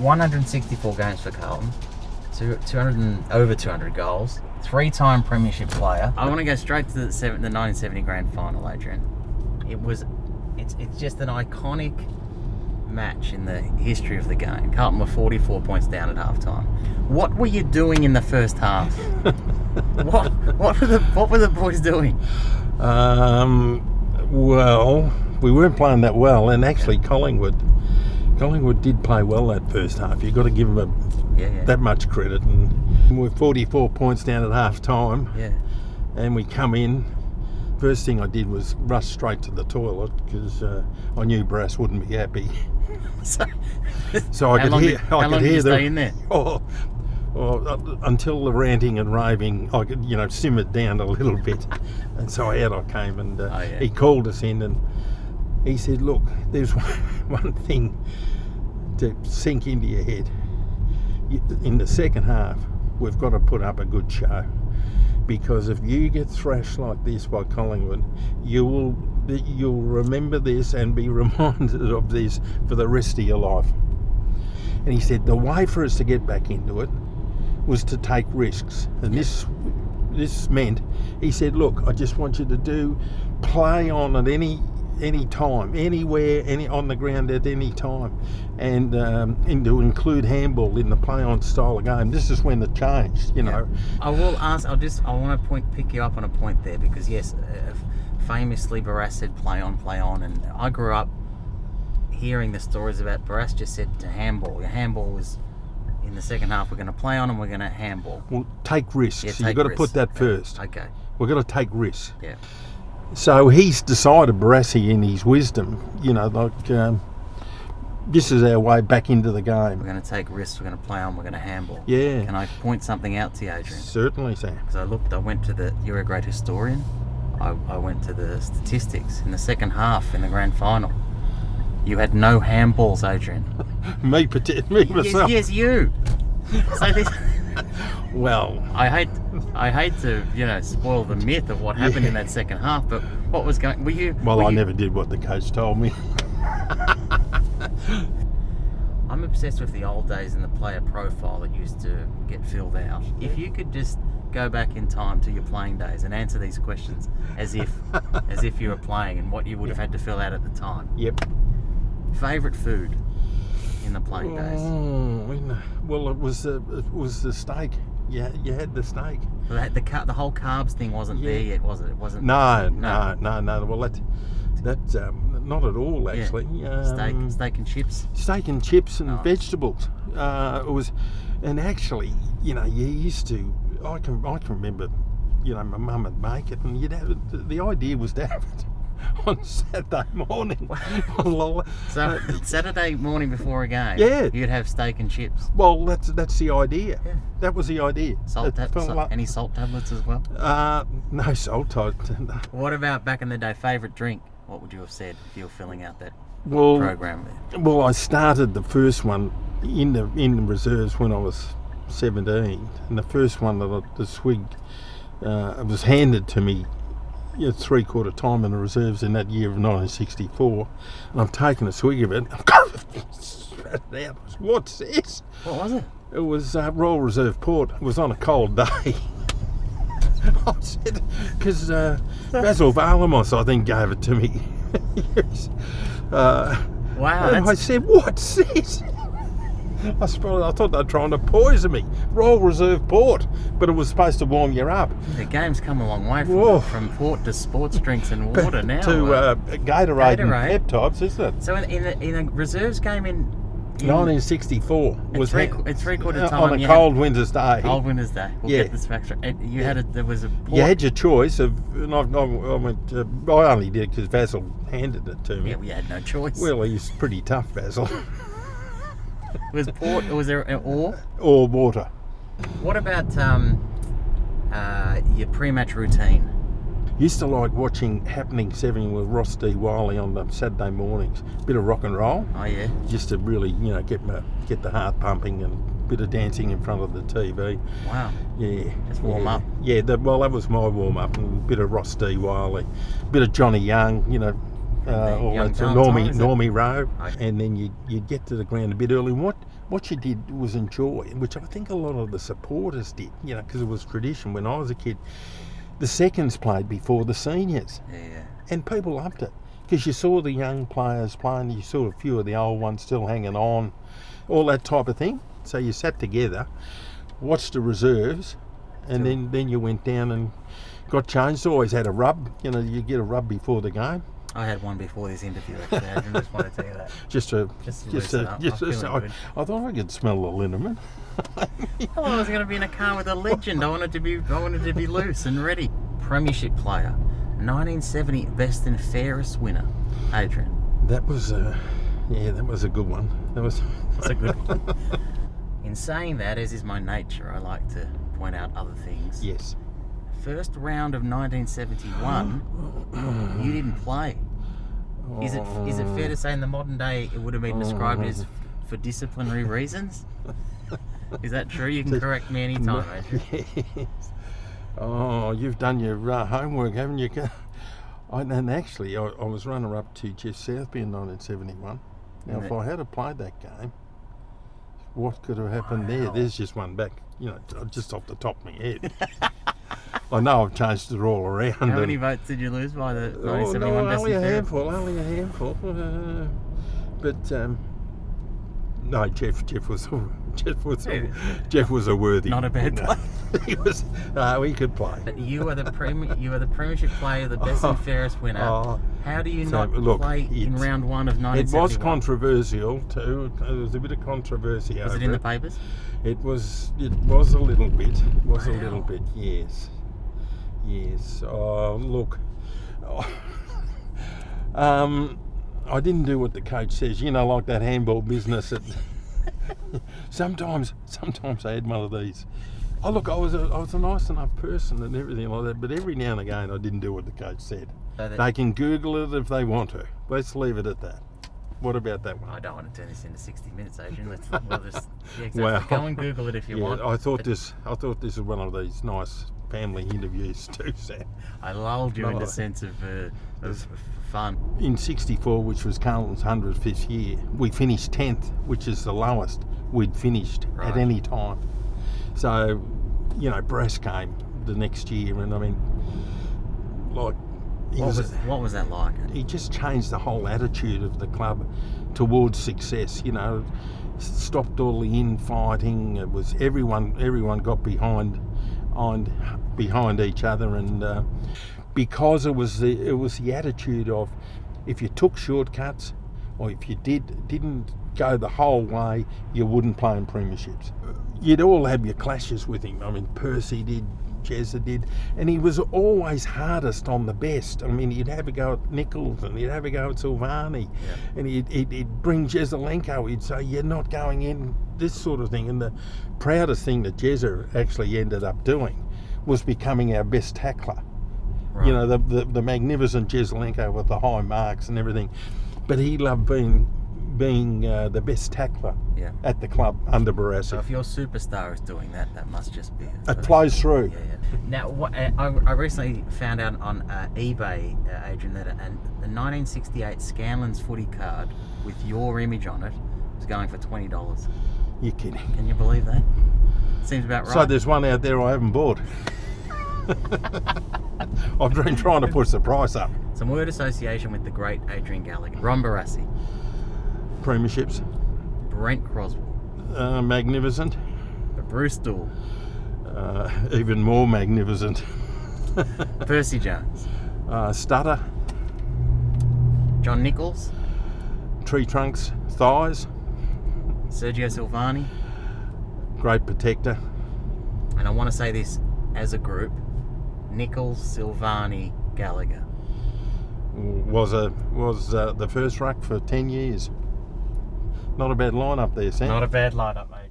164 games for Carlton, over 200 goals, 3-time Premiership player. I want to go straight to the 1970 Grand Final, Adrian. It's just an iconic match in the history of the game. Carlton were 44 points down at half-time. What were you doing in the first half? What were the boys doing? Well, we weren't playing that well, and actually Collingwood did play well that first half. You've got to give them that much credit. And we're 44 points down at half-time, and we come in. First thing I did was rush straight to the toilet because I knew Brass wouldn't be happy. So I could hear. How long did you stay in there? Until the ranting and raving, I could, simmered down a little bit, and so out I came, and he called us in, and he said, "Look, there's one thing to sink into your head. In the second half, we've got to put up a good show, because if you get thrashed like this by Collingwood, you'll remember this and be reminded of this for the rest of your life." And he said the way for us to get back into it was to take risks, and this meant, he said, "Look, I just want you to play on at any time, anywhere, on the ground at any time, and to include handball in the play-on style of game." This is when it changed, know. I will ask. I want to pick you up on a point there, because yes, famously Barras said play on, and I grew up hearing the stories about Barras just said to handball. Your handball was in the second half. We're going to play on and we're going to handball. Well, take risks. You've got to put that first. Okay. We've got to take risks. Yeah. So he's decided, Barassi, in his wisdom, this is our way back into the game. We're going to take risks, we're going to play on, we're going to handball. Yeah. Can I point something out to you, Adrian? Certainly, Sam. Because I went to you're a great historian, I went to the statistics. In the second half, in the grand final, you had no handballs, Adrian. me myself. Yes, you. So this... Well, I hate to spoil the myth of what happened in that second half, but what was going? I never did what the coach told me. I'm obsessed with the old days and the player profile that used to get filled out. If you could just go back in time to your playing days and answer these questions as if you were playing, and what you would have had to fill out at the time. Yep. Favourite food in the playing days? Well, it was the steak. Yeah, you had the steak. Well, the whole carbs thing wasn't there yet, was it? It wasn't. No. Well, that's not at all, actually. Yeah. Steak and chips. Steak and chips and vegetables. It was, and actually, you used to. I can remember, my mum would make it, and you'd have it. The idea was to have it on Saturday morning. So Saturday morning before a game, you'd have steak and chips. Well, that's the idea. Yeah. That was the idea. Any salt tablets as well? No salt. What about back in the day? Favourite drink? What would you have said if you were filling out that program there? Well, I started the first one in the reserves when I was 17, and the first one that the swig was handed to me. 3/4 time in the reserves in that year of 1964, and I've taken a swig of it. I've spat it out. What's this? What was it? It was Royal Reserve Port. It was on a cold day. I said, because Basil Valamos, I think, gave it to me. Wow! And I said, "What's this?" I thought they were trying to poison me. Royal Reserve Port, but it was supposed to warm you up. The game's come a long way from port to sports drinks and water now. To Gatorade and peptides, isn't it? So in a reserves game in 1964 was three-quarter time on a cold winter's day. Cold winter's day. We'll get this fact right. You had there was a port. You had your choice of, and I went. I only did because Basil handed it to me. Yeah, we had no choice. Well, he's pretty tough, Basil. Was port? Was there an ore? Or water. What about your pre-match routine? Used to like watching Happening 7 with Ross D. Wiley on the Saturday mornings. Bit of rock and roll. Oh yeah. Just to really, get the heart pumping, and a bit of dancing in front of the TV. Wow. Yeah. Just warm up. Yeah. That was my warm up, and a bit of Ross D. Wiley, a bit of Johnny Young. All that Normie Rowe, and then you get to the ground a bit early. what you did was enjoy, which I think a lot of the supporters did, because it was tradition. When I was a kid, the seconds played before the seniors. Yeah. And people loved it because you saw the young players playing, you saw a few of the old ones still hanging on, all that type of thing. So you sat together, watched the reserves, and then you went down and got changed. Always had a rub. You get a rub before the game. I had one before this interview, actually. I just want to tell you that. I thought I could smell the liniment. I thought I was going to be in a car with a legend. I wanted to be loose and ready. Premiership player, 1970 best and fairest winner, Adrian. That was a good one. That's a good one. In saying that, as is my nature, I like to point out other things. Yes. First round of 1971, you didn't play. Is it fair to say in the modern day it would have been described as for disciplinary reasons? Is that true? You can correct me anytime, Adrian. Yes. Oh, you've done your homework, haven't you? And actually, I was runner-up to Jeff Southby in 1971. Now, if I had played that game, what could have happened there? There's just one back, just off the top of my head. I know I've changed it all around. How many votes did you lose by the 1971 best only and a fairest? Only a handful. No, Jeff was a worthy. Not a bad player. He could play. But you were the Premiership player, the best and fairest winner. How do you play in round one of 1971? It was controversial too. There was a bit of controversy. Was it in the papers? It was a little bit. A little bit. Yes. Look. I didn't do what the coach says. Like that handball business. Sometimes I had one of these. Oh look, I was a nice enough person and everything like that, but every now and again I didn't do what the coach said. They can Google it if they want to. Let's leave it at that. What about that one? I don't want to turn this into 60 minutes, Adrian. Go and Google it if you want. I thought this was one of these nice family interviews too, Sam. I lulled you into a sense of fun. In '64, which was Carlton's 105th year, we finished 10th, which is the lowest we'd finished at any time. So, Brass came the next year, and I mean, like, what was that like? He just changed the whole attitude of the club towards success. Stopped all the infighting. It was everyone got behind each other, and because it was the attitude of, if you took shortcuts or if you didn't go the whole way, you wouldn't play in premierships. You'd all have your clashes with him. I mean, Percy did, Jezza did, and he was always hardest on the best. I mean, he'd have a go at Nichols and he'd have a go at Silvani, and he'd bring Jesselenko. He'd say, "You're not going in," this sort of thing. And the proudest thing that Jezza actually ended up doing was becoming our best tackler. Right. The magnificent Jesselenko with the high marks and everything. But he loved being the best tackler at the club under Barassi. So if your superstar is doing that, that must just be it flows through. Yeah. Now, I recently found out on eBay, Adrian, that a 1968 Scanlon's footy card with your image on it was going for $20. You're kidding. Can you believe that? Seems about right. So there's one out there I haven't bought. I've been trying to push the price up. Some word association with the great Adrian Gallagher. Ron Barassi. Premierships. Brent Croswell. Magnificent. Bruce Dool. Even more magnificent. Percy Jones. Stutter. John Nichols. Tree trunks, thighs. Sergio Silvani. Great protector. And I want to say this as a group: Nichols, Silvani, Gallagher. Was the first ruck for 10 years. Not a bad lineup there, Sam. Not a bad lineup, mate.